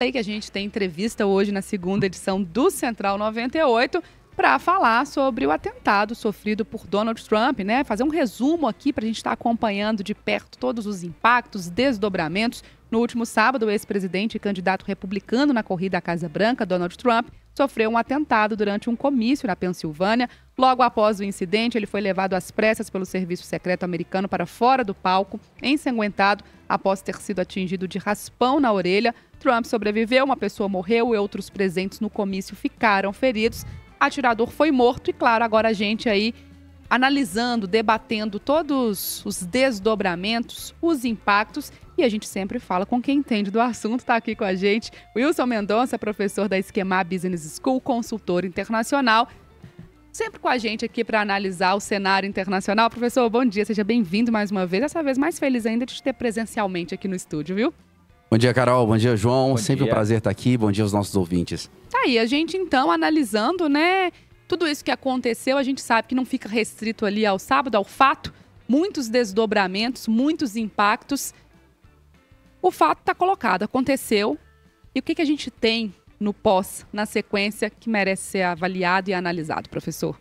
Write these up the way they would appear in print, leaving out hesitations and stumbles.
Sei que a gente tem entrevista hoje na segunda edição do Central 98 para falar sobre o atentado sofrido por Donald Trump, né? Fazer um resumo aqui para a gente estar acompanhando de perto todos os impactos, desdobramentos. No último sábado, o ex-presidente e candidato republicano na corrida à Casa Branca, Donald Trump, sofreu um atentado durante um comício na Pensilvânia. Logo após o incidente, ele foi levado às pressas pelo Serviço Secreto americano para fora do palco, ensanguentado, após ter sido atingido de raspão na orelha. Trump sobreviveu, uma pessoa morreu e outros presentes no comício ficaram feridos. O atirador foi morto e, claro, agora a gente aí analisando, debatendo todos os desdobramentos, os impactos, e a gente sempre fala com quem entende do assunto. Está aqui com a gente Wilson Mendonça, professor da Esquema Business School, consultor internacional, sempre com a gente aqui para analisar o cenário internacional. Professor, bom dia, seja bem-vindo mais uma vez, dessa vez mais feliz ainda de te ter presencialmente aqui no estúdio, viu? Bom dia, Carol. Bom dia, João. Bom Sempre dia. um prazer estar aqui. Bom dia aos nossos ouvintes. Tá aí, a gente então analisando, né, tudo isso que aconteceu. A gente sabe que não fica restrito ali ao sábado, ao fato, muitos desdobramentos, muitos impactos. O fato está colocado, aconteceu. E o que a gente tem no pós, na sequência, que merece ser avaliado e analisado, professor?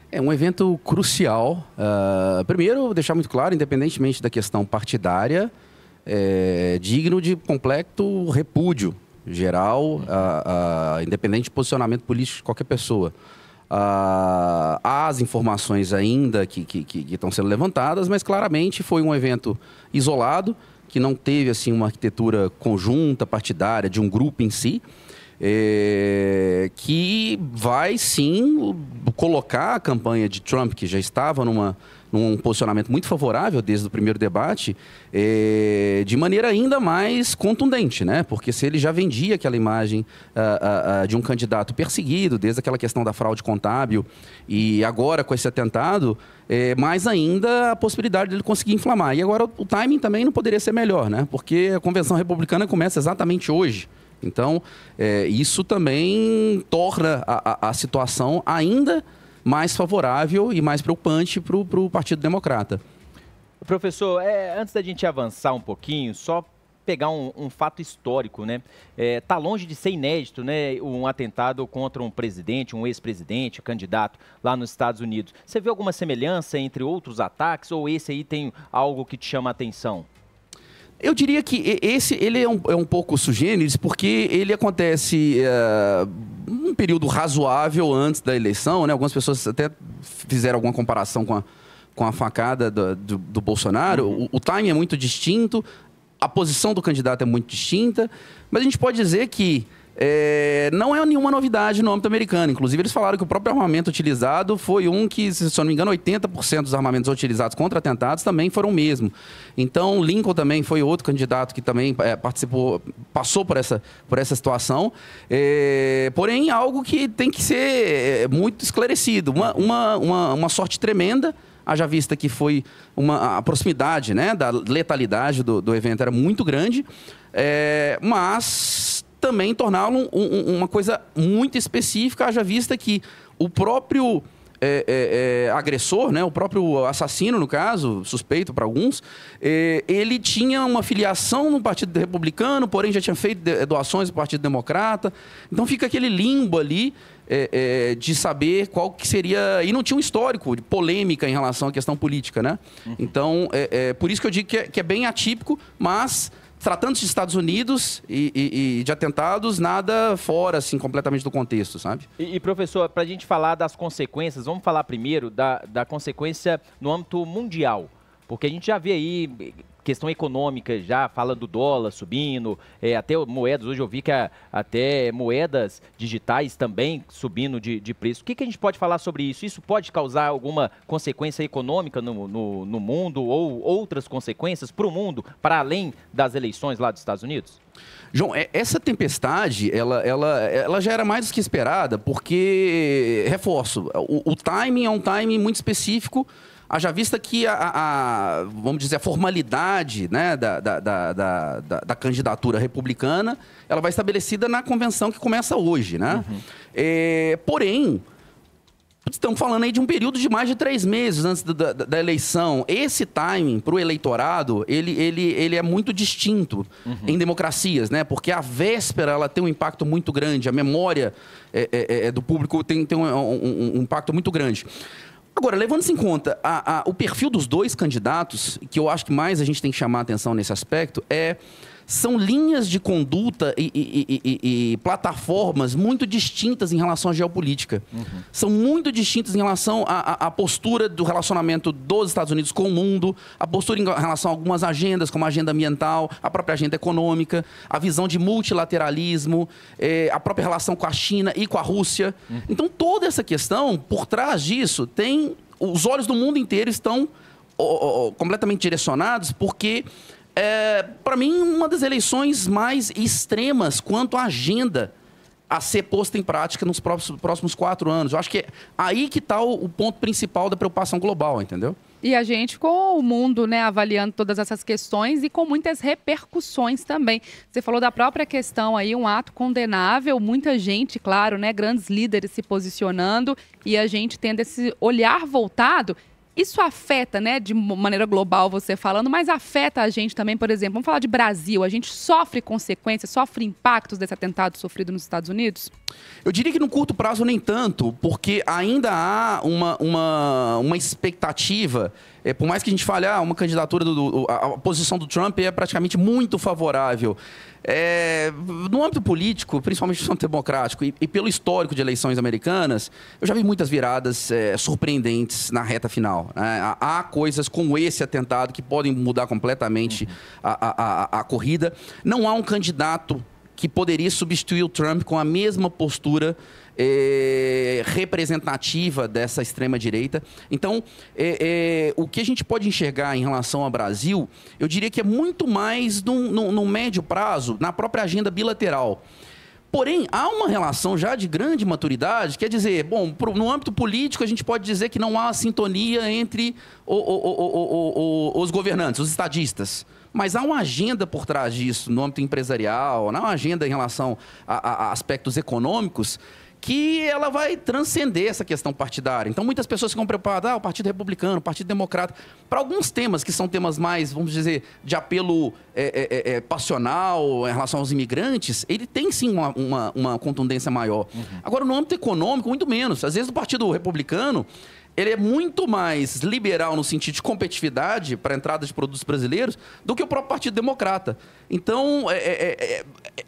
É um evento crucial. Primeiro, deixar muito claro, independentemente da questão partidária, digno de completo repúdio geral, independente de posicionamento político de qualquer pessoa. Há as informações ainda que estão sendo levantadas, mas claramente foi um evento isolado, que não teve assim, uma arquitetura conjunta, partidária, de um grupo em si, que vai sim colocar a campanha de Trump, que já estava num posicionamento muito favorável desde o primeiro debate, de maneira ainda mais contundente, né? Porque se ele já vendia aquela imagem de um candidato perseguido, desde aquela questão da fraude contábil, e agora com esse atentado, mais ainda a possibilidade dele conseguir inflamar. E agora o timing também não poderia ser melhor, né? Porque a convenção republicana começa exatamente hoje. Então, isso também torna a situação ainda mais favorável e mais preocupante para o Partido Democrata. Professor, antes da gente avançar um pouquinho, só pegar um fato histórico, né? Tá longe de ser inédito, né? Um atentado contra um presidente, um ex-presidente, candidato lá nos Estados Unidos. Você vê alguma semelhança entre outros ataques ou esse aí tem algo que te chama a atenção? Eu diria que ele é um pouco sui generis, porque ele acontece um período razoável antes da eleição, né? Algumas pessoas até fizeram alguma comparação com a facada do Bolsonaro. Uhum. O timing é muito distinto, a posição do candidato é muito distinta, mas a gente pode dizer que não é nenhuma novidade no âmbito americano. Inclusive, eles falaram que o próprio armamento utilizado foi um que, se eu não me engano, 80% dos armamentos utilizados contra atentados também foram o mesmo. Então, Lincoln também foi outro candidato que também passou por essa situação. Porém, algo que tem que ser muito esclarecido. Uma sorte tremenda, haja vista que foi a proximidade, né, da letalidade do evento era muito grande, mas também torná-lo uma coisa muito específica, haja vista que o próprio agressor, né, o próprio assassino, no caso, suspeito para alguns, ele tinha uma filiação no Partido Republicano, porém já tinha feito doações do Partido Democrata. Então fica aquele limbo ali de saber qual que seria... E não tinha um histórico de polêmica em relação à questão política, né? Uhum. Então, por isso que eu digo que é bem atípico, mas... Tratando-se de Estados Unidos e de atentados, nada fora, assim, completamente do contexto, sabe? E professor, para a gente falar das consequências, vamos falar primeiro da consequência no âmbito mundial. Porque a gente já vê aí questão econômica, já fala do dólar subindo, até moedas, hoje eu vi que até moedas digitais também subindo de preço. O que a gente pode falar sobre isso? Isso pode causar alguma consequência econômica no mundo ou outras consequências para o mundo, para além das eleições lá dos Estados Unidos? João, essa tempestade, ela já era mais do que esperada, porque, reforço, o timing é um timing muito específico, haja vista que vamos dizer, a formalidade, né, da candidatura republicana, ela vai estabelecida na convenção que começa hoje, né? Uhum. Porém, Estamos falando aí de um período de mais de 3 meses antes da eleição. Esse timing para o eleitorado, ele é muito distinto em democracias, né? Porque a véspera ela tem um impacto muito grande, a memória do público tem um impacto muito grande. Agora, levando-se em conta o perfil dos dois candidatos, que eu acho que mais a gente tem que chamar a atenção nesse aspecto, são linhas de conduta e plataformas muito distintas em relação à geopolítica. São muito distintas em relação à postura do relacionamento dos Estados Unidos com o mundo, a postura em relação a algumas agendas, como a agenda ambiental, a própria agenda econômica, a visão de multilateralismo, a própria relação com a China e com a Rússia. Então, toda essa questão, por trás disso, os olhos do mundo inteiro estão completamente direcionados, porque para mim, uma das eleições mais extremas quanto à agenda a ser posta em prática nos próximos 4 anos. Eu acho que é aí que está o ponto principal da preocupação global, entendeu? E a gente com o mundo, né, avaliando todas essas questões e com muitas repercussões também. Você falou da própria questão aí, um ato condenável, muita gente, claro, né, grandes líderes se posicionando e a gente tendo esse olhar voltado. Isso afeta, né, de maneira global você falando, mas afeta a gente também, por exemplo, vamos falar de Brasil, a gente sofre consequências, sofre impactos desse atentado sofrido nos Estados Unidos? Eu diria que no curto prazo nem tanto, porque ainda há uma expectativa, por mais que a gente fale, uma candidatura, a posição do Trump é praticamente muito favorável. No âmbito político, principalmente no âmbito democrático, e pelo histórico de eleições americanas, eu já vi muitas viradas surpreendentes na reta final. Há coisas como esse atentado que podem mudar completamente a corrida. Não há um candidato que poderia substituir o Trump com a mesma postura representativa dessa extrema-direita. Então, o que a gente pode enxergar em relação ao Brasil, eu diria que é muito mais no médio prazo, na própria agenda bilateral. Porém, há uma relação já de grande maturidade, quer dizer, bom, no âmbito político a gente pode dizer que não há sintonia entre os governantes, os estadistas. Mas há uma agenda por trás disso, no âmbito empresarial, há uma agenda em relação a aspectos econômicos, que ela vai transcender essa questão partidária. Então, muitas pessoas ficam preocupadas, o Partido Republicano, o Partido Democrata. Para alguns temas que são temas mais, vamos dizer, de apelo passional em relação aos imigrantes, ele tem sim uma contundência maior. Agora, no âmbito econômico, muito menos. Às vezes, o Partido Republicano ele é muito mais liberal no sentido de competitividade para a entrada de produtos brasileiros do que o próprio Partido Democrata. Então,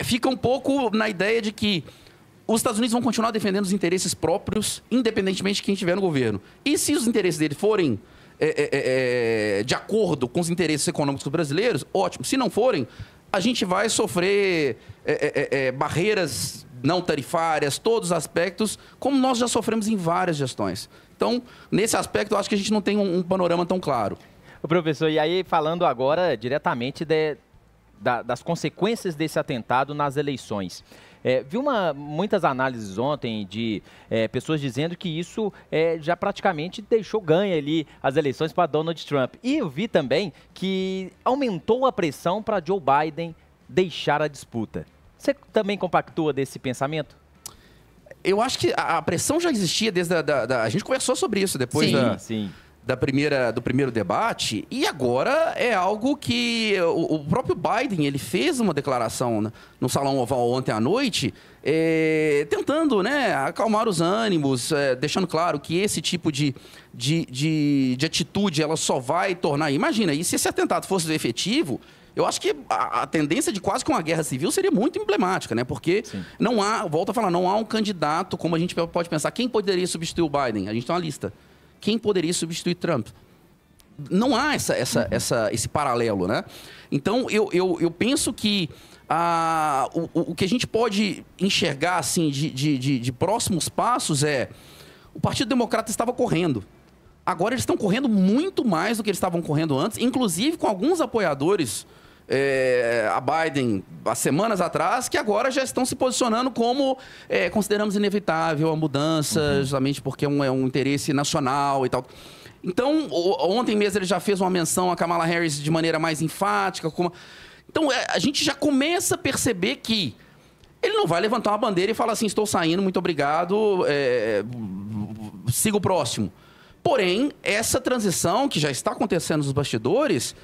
fica um pouco na ideia de que os Estados Unidos vão continuar defendendo os interesses próprios, independentemente de quem estiver no governo. E se os interesses dele forem de acordo com os interesses econômicos brasileiros, ótimo. Se não forem, a gente vai sofrer barreiras não tarifárias, todos os aspectos, como nós já sofremos em várias gestões. Então, nesse aspecto, eu acho que a gente não tem um panorama tão claro. Professor, e aí falando agora diretamente das consequências desse atentado nas eleições. Vi muitas análises ontem de pessoas dizendo que isso já praticamente deixou ganho ali as eleições para Donald Trump. E eu vi também que aumentou a pressão para Joe Biden deixar a disputa. Você também compactua desse pensamento? Eu acho que a pressão já existia desde a gente conversou sobre isso depois do primeiro debate, e agora é algo que o próprio Biden ele fez uma declaração no Salão Oval ontem à noite, tentando, né, acalmar os ânimos, deixando claro que esse tipo de atitude ela só vai tornar... Imagina, e se esse atentado fosse efetivo, eu acho que a tendência de quase que uma guerra civil seria muito emblemática, né? Porque não há, volto a falar, não há um candidato, como a gente pode pensar, quem poderia substituir o Biden? A gente tem uma lista. Quem poderia substituir Trump? Não há esse paralelo, né? Então, eu penso que o que a gente pode enxergar assim, de próximos passos o Partido Democrata estava correndo. Agora eles estão correndo muito mais do que eles estavam correndo antes, inclusive com alguns apoiadores a Biden há semanas atrás, que agora já estão se posicionando como consideramos inevitável a mudança, justamente porque é um interesse nacional e tal. Então, ontem mesmo ele já fez uma menção a Kamala Harris de maneira mais enfática. Então, a gente já começa a perceber que ele não vai levantar uma bandeira e falar assim, estou saindo, muito obrigado, siga o próximo. Porém, essa transição que já está acontecendo nos bastidores,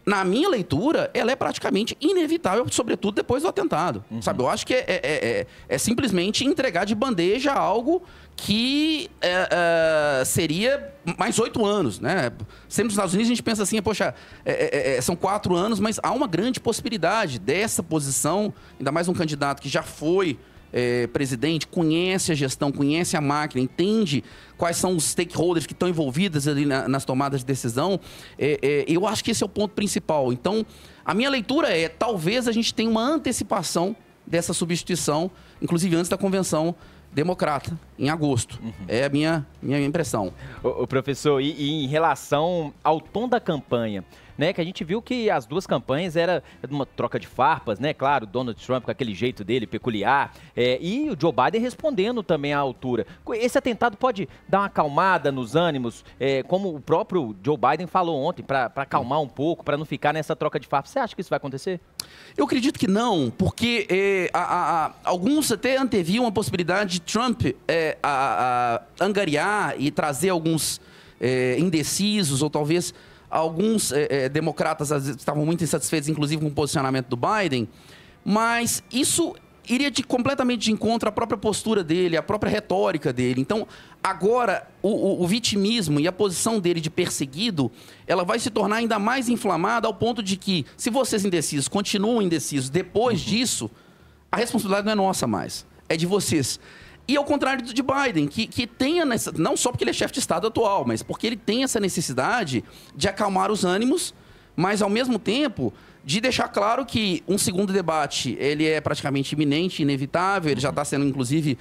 na minha leitura, ela é praticamente inevitável, sobretudo depois do atentado. Sabe? Eu acho que é simplesmente entregar de bandeja algo que seria mais 8 anos, né? Sempre nos Estados Unidos a gente pensa assim, poxa, são 4 anos, mas há uma grande possibilidade dessa posição, ainda mais um candidato que já foi presidente, conhece a gestão, conhece a máquina, entende quais são os stakeholders que estão envolvidos ali nas tomadas de decisão. Eu acho que esse é o ponto principal. Então, a minha leitura talvez a gente tenha uma antecipação dessa substituição, inclusive antes da convenção democrata, em agosto. É a minha impressão. O professor, e em relação ao tom da campanha, né, que a gente viu que as duas campanhas era uma troca de farpas, né, claro, Donald Trump com aquele jeito dele peculiar, e o Joe Biden respondendo também à altura. Esse atentado pode dar uma acalmada nos ânimos, como o próprio Joe Biden falou ontem, para acalmar um pouco, para não ficar nessa troca de farpas. Você acha que isso vai acontecer? Eu acredito que não, porque alguns até anteviam a possibilidade de Trump angariar e trazer alguns indecisos, ou talvez alguns democratas às vezes, estavam muito insatisfeitos, inclusive com o posicionamento do Biden, mas isso iria completamente de encontro à própria postura dele, à própria retórica dele. Então, agora, o vitimismo e a posição dele de perseguido, ela vai se tornar ainda mais inflamada ao ponto de que, se vocês indecisos continuam indecisos depois disso, a responsabilidade não é nossa mais, é de vocês. E ao contrário de Biden, que tem não só porque ele é chefe de Estado atual, mas porque ele tem essa necessidade de acalmar os ânimos, mas ao mesmo tempo de deixar claro que um segundo debate ele é praticamente iminente, inevitável, ele já está sendo inclusive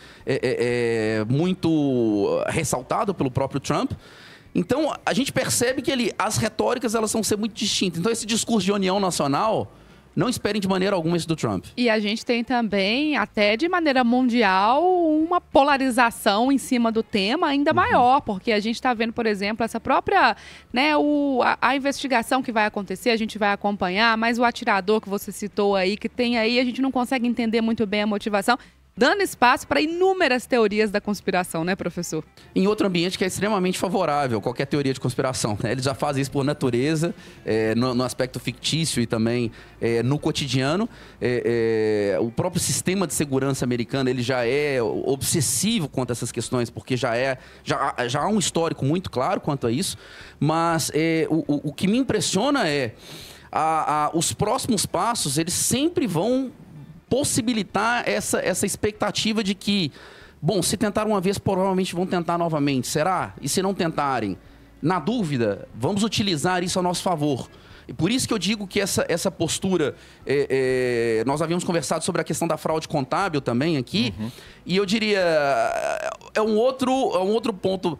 muito ressaltado pelo próprio Trump. Então a gente percebe que as retóricas elas vão ser muito distintas. Então esse discurso de união nacional, não esperem de maneira alguma isso do Trump. E a gente tem também, até de maneira mundial, uma polarização em cima do tema ainda maior, porque a gente está vendo, por exemplo, essa própria, né, a investigação que vai acontecer, a gente vai acompanhar, mas o atirador que você citou aí, que tem aí, a gente não consegue entender muito bem a motivação, dando espaço para inúmeras teorias da conspiração, né, professor? Em outro ambiente que é extremamente favorável a qualquer teoria de conspiração, né? Eles já fazem isso por natureza, no aspecto fictício e também no cotidiano. O próprio sistema de segurança americano ele já é obsessivo quanto a essas questões, porque já há um histórico muito claro quanto a isso. Mas o que me impressiona os próximos passos, eles sempre vão possibilitar essa expectativa de que, bom, se tentaram uma vez, provavelmente vão tentar novamente. Será? E se não tentarem? Na dúvida, vamos utilizar isso a nosso favor. E por isso que eu digo que essa postura... nós havíamos conversado sobre a questão da fraude contábil também aqui. E eu diria... É um outro ponto,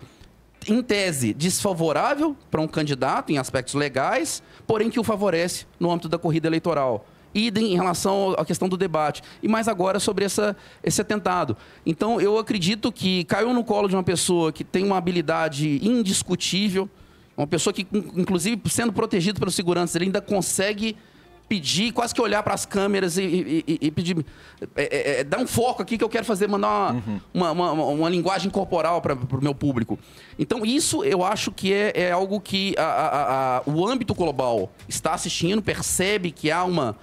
em tese, desfavorável para um candidato em aspectos legais, porém que o favorece no âmbito da corrida eleitoral. E em relação à questão do debate. E mais agora sobre esse atentado. Então, eu acredito que caiu no colo de uma pessoa que tem uma habilidade indiscutível, uma pessoa que, inclusive, sendo protegido pelos seguranças, ele ainda consegue pedir, quase que olhar para as câmeras e pedir... dá um foco aqui que eu quero fazer, mandar uma linguagem corporal para o meu público. Então, isso eu acho que é algo que o âmbito global está assistindo, percebe que há uma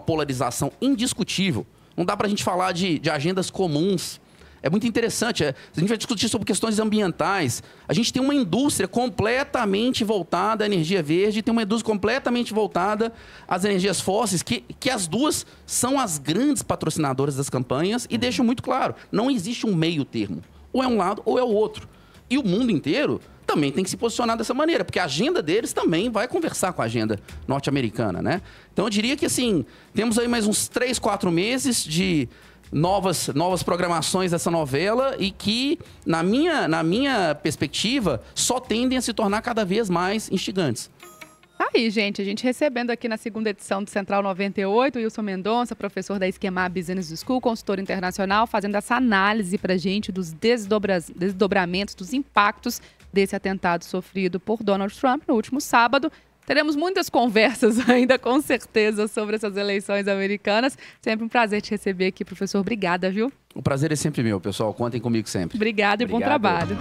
polarização indiscutível. Não dá para a gente falar de agendas comuns. É muito interessante. A gente vai discutir sobre questões ambientais. A gente tem uma indústria completamente voltada à energia verde, tem uma indústria completamente voltada às energias fósseis, que as duas são as grandes patrocinadoras das campanhas e deixam muito claro, não existe um meio termo. Ou é um lado ou é o outro. E o mundo inteiro também tem que se posicionar dessa maneira, porque a agenda deles também vai conversar com a agenda norte-americana, né? Então eu diria que, assim, temos aí mais uns 3, 4 meses de novas programações dessa novela e que, na minha perspectiva, só tendem a se tornar cada vez mais instigantes. Aí, gente, a gente recebendo aqui na segunda edição do Central 98, Wilson Mendonça, professor da Esquema Business School, consultor internacional, fazendo essa análise pra gente dos desdobramentos, dos impactos desse atentado sofrido por Donald Trump no último sábado. Teremos muitas conversas ainda, com certeza, sobre essas eleições americanas. Sempre um prazer te receber aqui, professor. Obrigada, viu? O prazer é sempre meu, pessoal. Contem comigo sempre. Obrigada e bom trabalho.